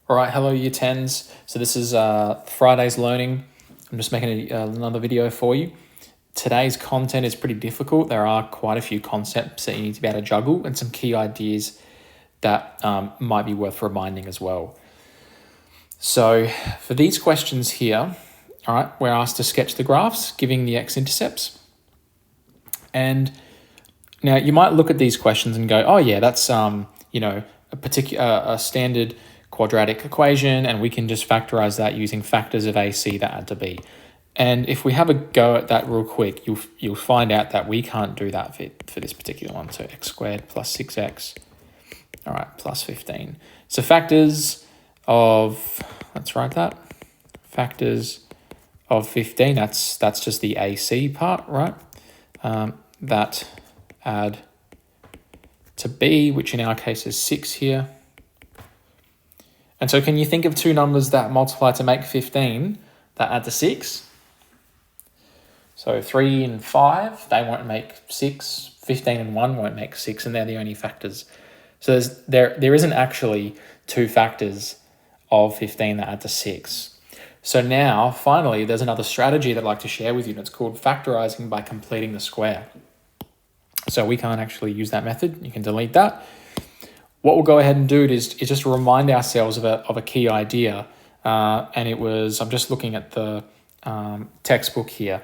All right, hello Year 10s. So this is Friday's learning. I'm just making another video for you. Today's content is pretty difficult. There are quite a few concepts that you need to be able to juggle and some key ideas that might be worth reminding as well. So for these questions here, all right, we're asked to sketch the graphs, giving the x-intercepts. And now you might look at these questions and go, oh yeah, that's a standard quadratic equation, and we can just factorize that using factors of AC that add to B. And if we have a go at that real quick, you'll find out that we can't do that for this particular one. So x squared plus 6x, all right, plus 15. So factors of, let's write that, factors of 15, that's just the AC part, right? That add to B, which in our case is 6 here. And so can you think of two numbers that multiply to make 15 that add to 6? So 3 and 5, they won't make 6. 15 and 1 won't make 6, and they're the only factors. So there isn't actually two factors of 15 that add to 6. So now, finally, there's another strategy that I'd like to share with you, and it's called factorizing by completing the square. So we can't actually use that method. You can delete that. What we'll go ahead and do is just remind ourselves of a key idea. And it was, I'm just looking at the textbook here,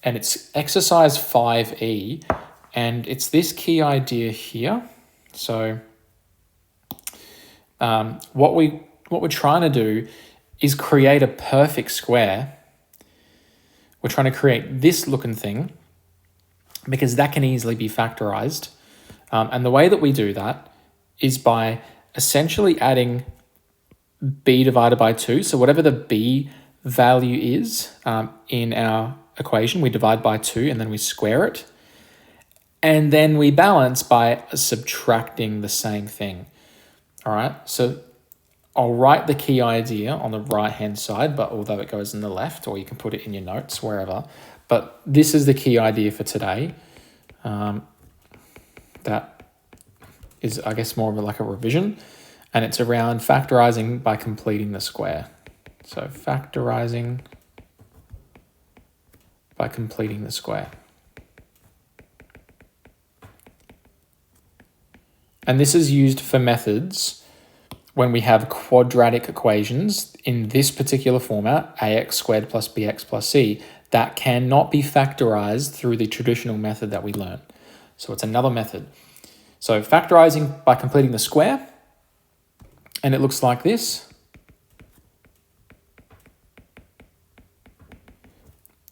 and it's exercise 5E, and it's this key idea here. So what we're trying to do is create a perfect square. We're trying to create this looking thing because that can easily be factorized. And the way that we do that is by essentially adding b divided by 2. So whatever the b value is in our equation, we divide by 2 and then we square it. And then we balance by subtracting the same thing. All right, so I'll write the key idea on the right-hand side, but although it goes on the left, or you can put it in your notes, wherever. But this is the key idea for today. That is, I guess, more of like a revision, and it's around factorizing by completing the square. So factorizing by completing the square. And this is used for methods when we have quadratic equations in this particular format, ax squared plus bx plus c, that cannot be factorized through the traditional method that we learned. So it's another method. So factorizing by completing the square, and it looks like this.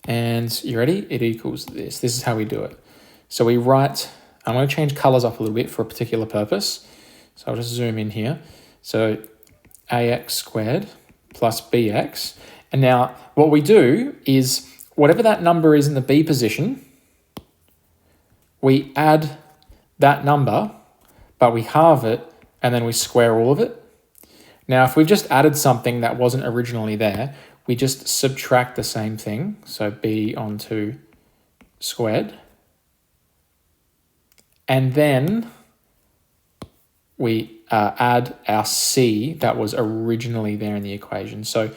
And you ready? It equals this. This is how we do it. So we write, I'm going to change colors up a little bit for a particular purpose. So I'll just zoom in here. So ax squared plus bx. And now what we do is whatever that number is in the b position, we add that number, but we halve it and then we square all of it. Now, if we've just added something that wasn't originally there, we just subtract the same thing. So b onto squared. And then we add our c that was originally there in the equation. So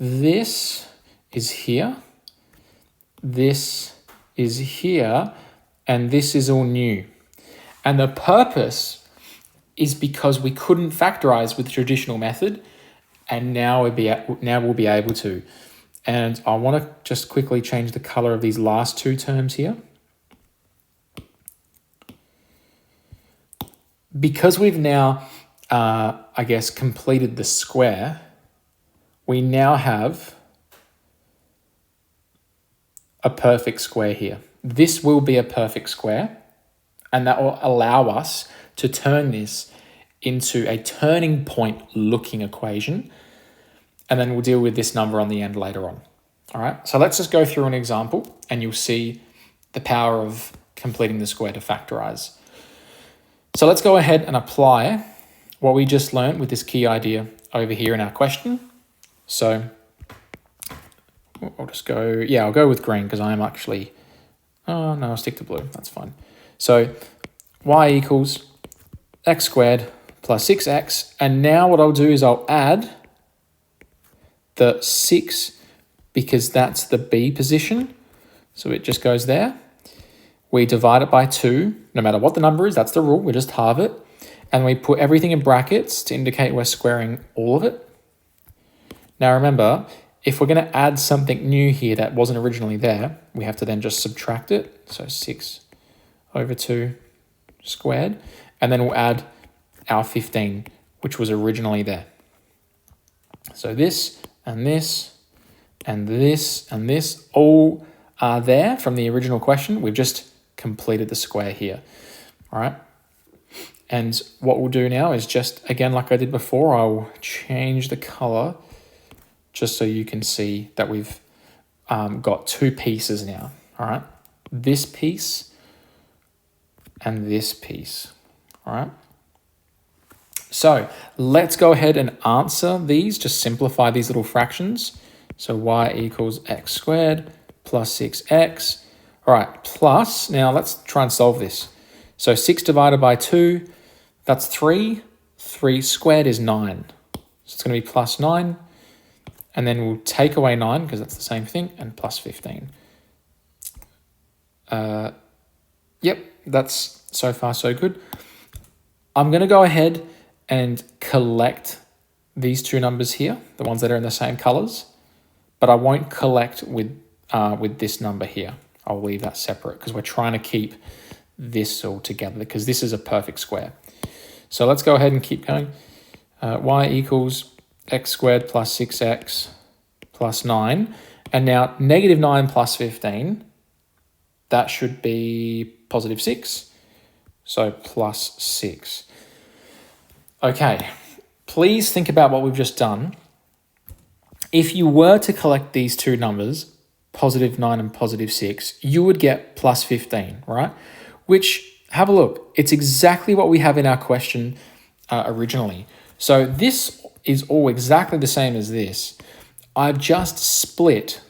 this is here, this is here, and this is all new. And the purpose is because we couldn't factorize with the traditional method, and now we'll be able to. And I want to just quickly change the color of these last two terms here. Because we've now, I guess, completed the square, we now have a perfect square here. This will be a perfect square, and that will allow us to turn this into a turning point looking equation, and then we'll deal with this number on the end later on. All right, so let's just go through an example and you'll see the power of completing the square to factorize. So let's go ahead and apply what we just learned with this key idea over here in our question. So I'll just go, I'll go with green because I am actually, oh no, I'll stick to blue, that's fine. So y equals x squared plus 6x. And now what I'll do is I'll add the 6 because that's the B position. So it just goes there. We divide it by 2. No matter what the number is, that's the rule. We just halve it. And we put everything in brackets to indicate we're squaring all of it. Now remember, if we're going to add something new here that wasn't originally there, we have to then just subtract it. So 6 over 2 squared. And then we'll add our 15, which was originally there. So this and this and this and this all are there from the original question. We've just completed the square here. All right. And what we'll do now is just, again, like I did before, I'll change the color just so you can see that we've got 2 pieces now. All right. This piece and this piece. All right. So let's go ahead and answer these, just simplify these little fractions. So y equals x squared plus 6x. All right, plus, now let's try and solve this. So 6 divided by 2, that's 3. 3 squared is 9. So it's going to be plus 9. And then we'll take away 9, because that's the same thing, and plus 15. Yep, that's so far so good. I'm going to go ahead and collect these 2 numbers here, the ones that are in the same colors, but I won't collect with this number here. I'll leave that separate because we're trying to keep this all together because this is a perfect square. So let's go ahead and keep going. Y equals x squared plus 6x plus 9. And now negative 9 plus 15, that should be positive 6. So plus 6. Okay, please think about what we've just done. If you were to collect these 2 numbers, positive 9 and positive 6, you would get plus 15, right? Which, have a look, it's exactly what we have in our question originally. So this is all exactly the same as this. I've just split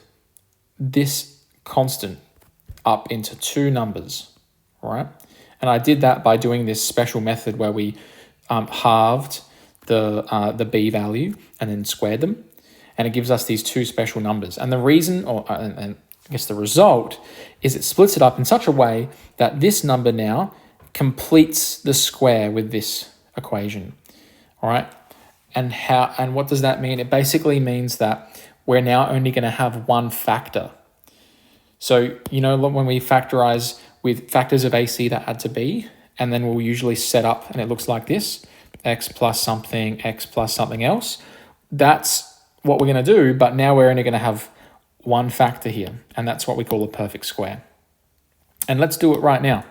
this constant up into 2 numbers, right? And I did that by doing this special method where we halved the b value and then squared them. And it gives us these 2 special numbers. And the reason, and I guess the result, is it splits it up in such a way that this number now completes the square with this equation, all right? And what does that mean? It basically means that we're now only going to have one factor. So, you know, when we factorize with factors of AC that add to B, and then we'll usually set up, and it looks like this, x plus something else. That's what we're going to do, but now we're only going to have one factor here, and that's what we call a perfect square. And let's do it right now.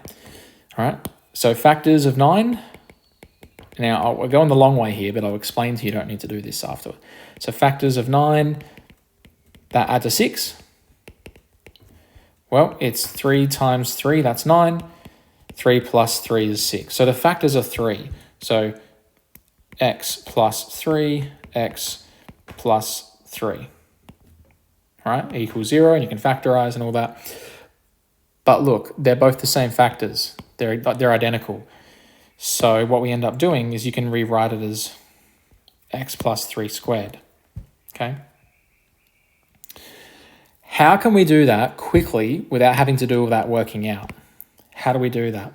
All right, so factors of 9. Now, we're going the long way here, but I'll explain to you, you don't need to do this after. So factors of 9, that add to 6. Well, it's 3 times 3, that's 9. 3 plus 3 is 6. So the factors are 3. So x plus 3, x plus 3, all right, equals 0, and you can factorize and all that. But look, they're both the same factors. They're identical. So what we end up doing is you can rewrite it as x plus 3 squared, okay? How can we do that quickly without having to do all that working out? How do we do that?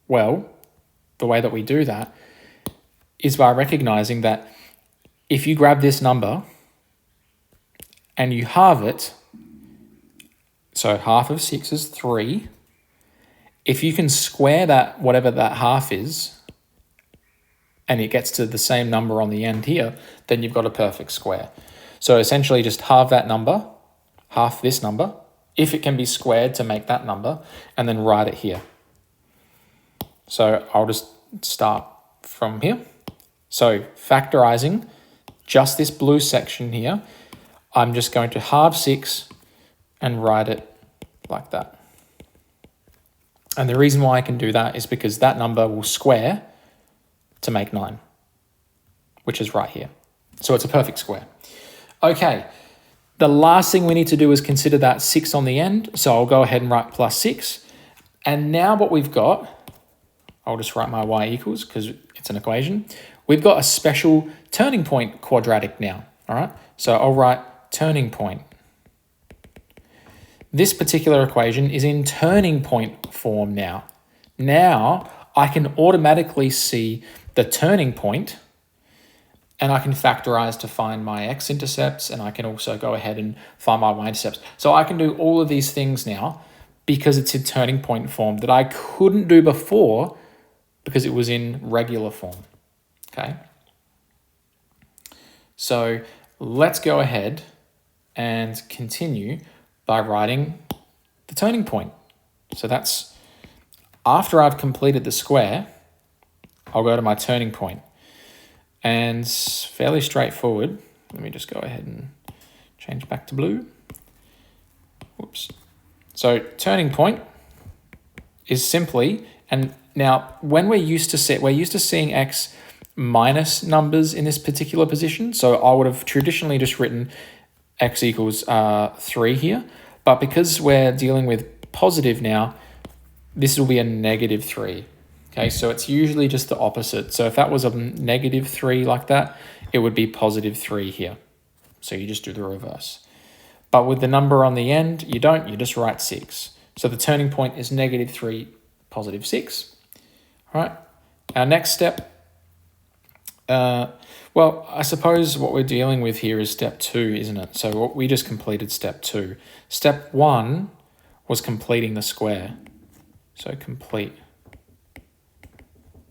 Well, the way that we do that is by recognizing that if you grab this number and you halve it, so half of 6 is 3. If you can square that, whatever that half is, and it gets to the same number on the end here, then you've got a perfect square. So essentially just halve that number, half this number, if it can be squared to make that number, and then write it here. So I'll just start from here. So factorizing, just this blue section here, I'm just going to halve 6 and write it like that. And the reason why I can do that is because that number will square to make 9, which is right here. So it's a perfect square. Okay, the last thing we need to do is consider that 6 on the end. So I'll go ahead and write plus 6. And now what we've got, I'll just write my y equals because it's an equation. We've got a special turning point quadratic now, all right? So I'll write turning point. This particular equation is in turning point form now. Now I can automatically see the turning point, and I can factorize to find my x-intercepts, and I can also go ahead and find my y-intercepts. So I can do all of these things now because it's in turning point form that I couldn't do before because it was in regular form, okay? So let's go ahead and continue by writing the turning point. So that's after I've completed the square, I'll go to my turning point. And it's fairly straightforward. Let me just go ahead and change back to blue. Whoops. So turning point is simply, and now when we're used to seeing x minus numbers in this particular position. So I would have traditionally just written x equals 3 here. But because we're dealing with positive now, this will be a negative 3. Okay, so it's usually just the opposite. So if that was a negative 3 like that, it would be positive 3 here. So you just do the reverse. But with the number on the end, you don't, you just write 6. So the turning point is negative 3, positive 6. All right, our next step, well, I suppose what we're dealing with here is step 2, isn't it? So we just completed step 2. Step 1 was completing the square. So complete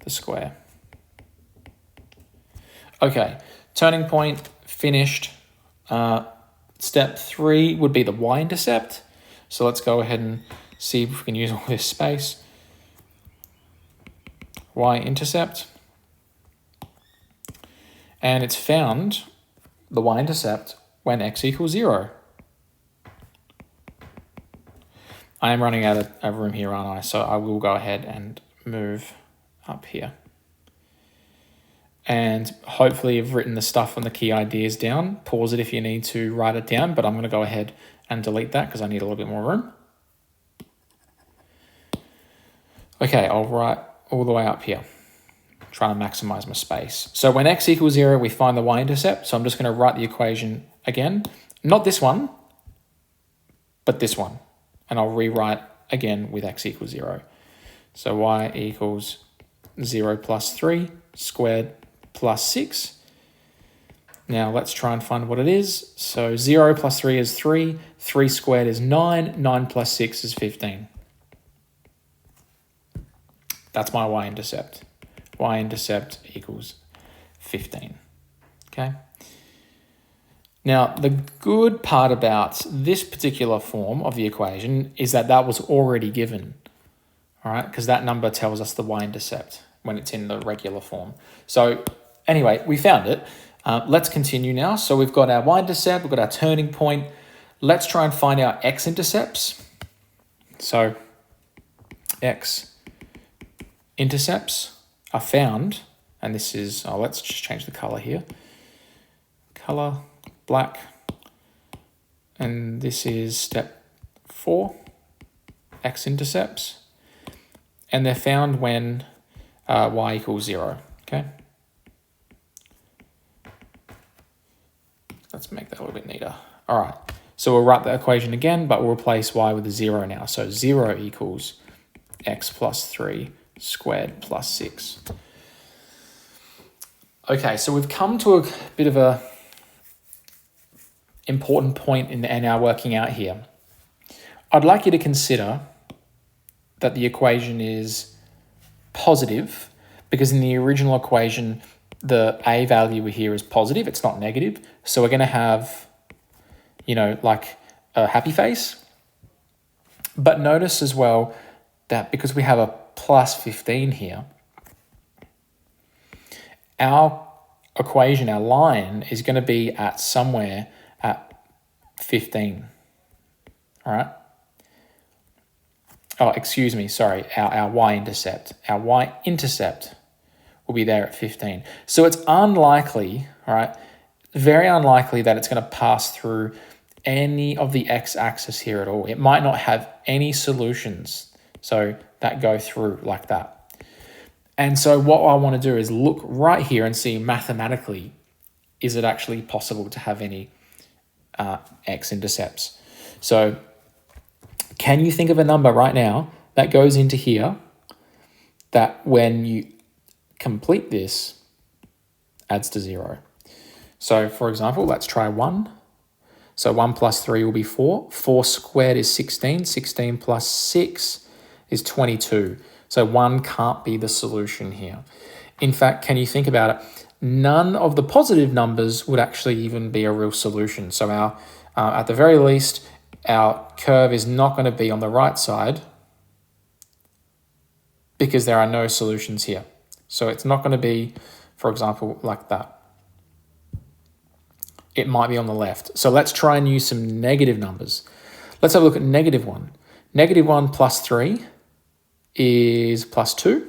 the square. Okay, turning point finished. Step 3 would be the y-intercept. So let's go ahead and see if we can use all this space. Y-intercept. And it's found the y-intercept when x equals 0. I am running out of room here, aren't I? So I will go ahead and move up here. And hopefully you've written the stuff on the key ideas down. Pause it if you need to write it down, but I'm going to go ahead and delete that because I need a little bit more room. Okay, I'll write all the way up here, trying to maximize my space. So when x equals 0, we find the y-intercept. So I'm just going to write the equation again. Not this one, but this one. And I'll rewrite again with x equals 0. So y equals 0 plus 3 squared plus 6. Now let's try and find what it is. So 0 plus 3 is 3. 3 squared is 9. 9 plus 6 is 15. That's my y-intercept. Y-intercept equals 15. Okay. Now, the good part about this particular form of the equation is that that was already given, all right, because that number tells us the y-intercept when it's in the regular form. So anyway, we found it. Let's continue now. So we've got our y-intercept, we've got our turning point. Let's try and find our x-intercepts. So x-intercepts are found, and this is, let's just change the color here. Color, black, and this is step 4, x-intercepts, and they're found when y equals 0, okay? Let's make that a little bit neater. All right, so we'll write the equation again, but we'll replace y with a 0 now. So 0 equals x plus 3 squared plus 6. Okay, so we've come to a bit of a important point in our working out here. I'd like you to consider that the equation is positive because in the original equation, the a value here is positive, it's not negative. So we're going to have, like a happy face. But notice as well that because we have a plus 15 here, our equation, our line, is going to be at somewhere at 15, all right? Oh, excuse me, sorry, our y-intercept. Our y-intercept will be there at 15. So it's unlikely, all right, very unlikely that it's going to pass through any of the x-axis here at all. It might not have any solutions, so that go through like that. And so what I want to do is look right here and see mathematically, is it actually possible to have any x-intercepts? So can you think of a number right now that goes into here that when you complete this adds to 0? So for example, let's try 1. So 1 plus 3 will be 4. 4 squared is 16. 16 plus 6 is 22. So 1 can't be the solution here. In fact, can you think about it? None of the positive numbers would actually even be a real solution. So our, at the very least, our curve is not going to be on the right side because there are no solutions here. So it's not going to be, for example, like that. It might be on the left. So let's try and use some negative numbers. Let's have a look at -1. -1 plus 3 is plus 2.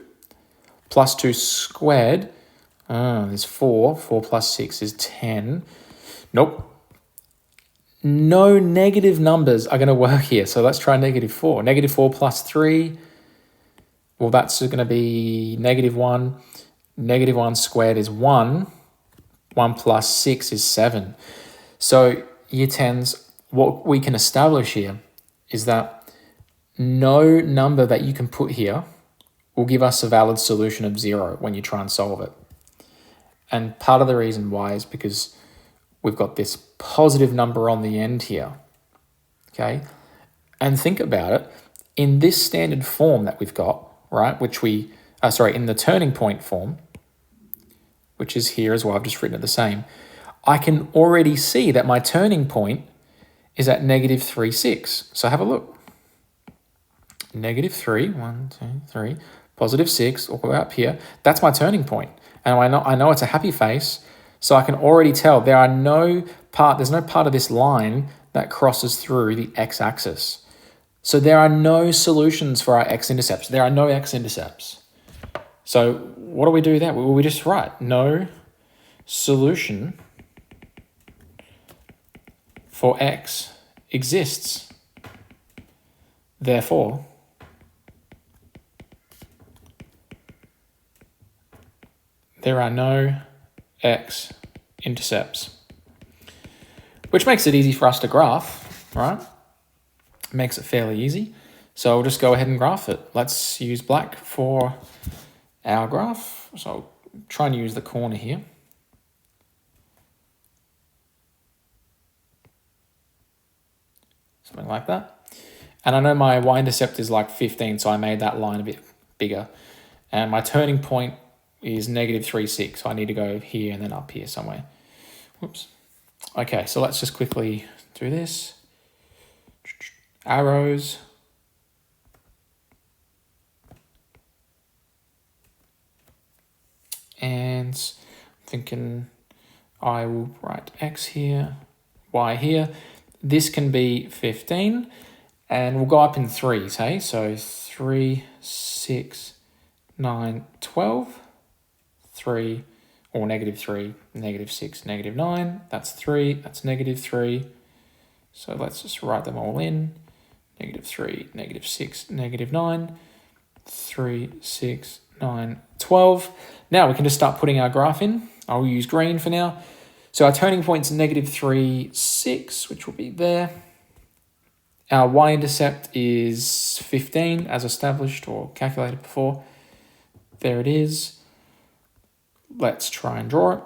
Plus 2 squared is 4. 4 plus 6 is 10. Nope. No negative numbers are going to work here. So let's try -4. -4 plus 3. Well, that's going to be -1. -1 squared is 1. 1 plus 6 is 7. So year 10s, what we can establish here is that no number that you can put here will give us a valid solution of 0 when you try and solve it. And part of the reason why is because we've got this positive number on the end here, okay? And think about it, in this standard form that we've got, right, which we, in the turning point form, which is here as well, I've just written it the same, I can already see that my turning point is at -3, 6. So have a look. -3, 1, 2, 3, +6, all the way up here. That's my turning point. And I know it's a happy face, so I can already tell there's no part of this line that crosses through the x-axis. So there are no solutions for our x-intercepts. There are no x-intercepts. So what do we do then? Well, we just write no solution for x exists. Therefore, there are no x-intercepts, which makes it easy for us to graph, right? Makes it fairly easy. So I'll just go ahead and graph it. Let's use black for our graph. So I'll try and use the corner here. Something like that. And I know my y-intercept is like 15, so I made that line a bit bigger. And my turning point is -3, 6. So I need to go here and then up here somewhere. Whoops. Okay, so let's just quickly do this. Arrows. And I'm thinking I will write x here, y here. This can be 15, and we'll go up in 3s, hey? So 3, 6, 9, 12, 3, or -3, -6, -9. That's 3, that's -3. So let's just write them all in. -3, -6, -9, 3, 6, 9, 12. Now we can just start putting our graph in. I'll use green for now. So our turning point's -3, 6, which will be there. Our y-intercept is 15, as established or calculated before. There it is. Let's try and draw it.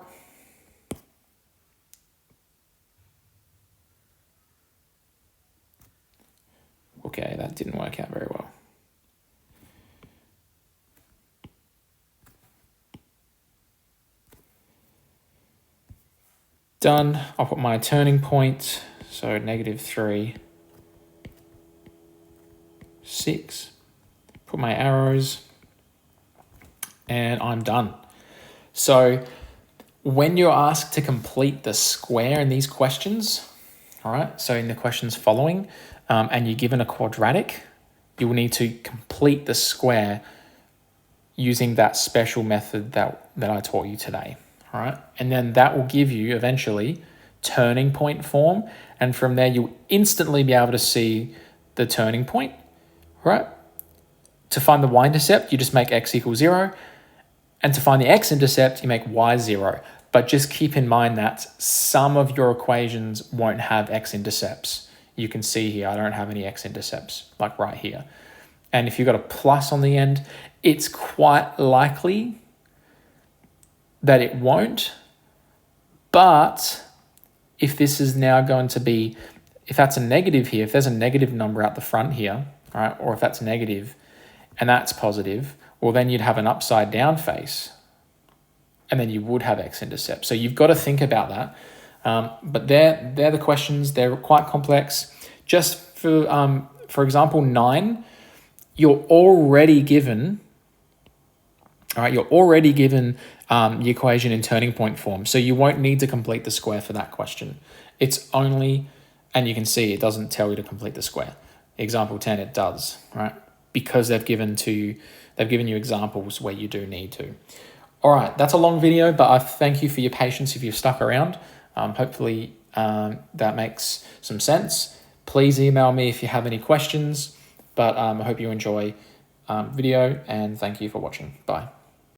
Okay, that didn't work out very well. Done. I'll put my turning point, so -3, 6. Put my arrows, and I'm done. So when you're asked to complete the square in these questions, all right, so in the questions following, and you're given a quadratic, you will need to complete the square using that special method that I taught you today. All right, and then that will give you eventually turning point form, and from there you'll instantly be able to see the turning point, right? To find the y-intercept, you just make x = 0, And to find the x-intercept, you make y 0. But just keep in mind that some of your equations won't have x-intercepts. You can see here, I don't have any x-intercepts, like right here. And if you've got a plus on the end, it's quite likely that it won't. But if this is now going to be, if that's a negative here, if there's a negative number out the front here, right, or if that's negative and that's positive, well, then you'd have an upside down face and then you would have x-intercept. So you've got to think about that. But they're the questions. They're quite complex. Just for example, 9, you're already given, all right, the equation in turning point form. So you won't need to complete the square for that question. It's only, and you can see it doesn't tell you to complete the square. Example 10, it does, right? Because they've given you examples where you do need to. All right, that's a long video, but I thank you for your patience if you've stuck around. Hopefully that makes some sense. Please email me if you have any questions, but I hope you enjoy video and thank you for watching. Bye.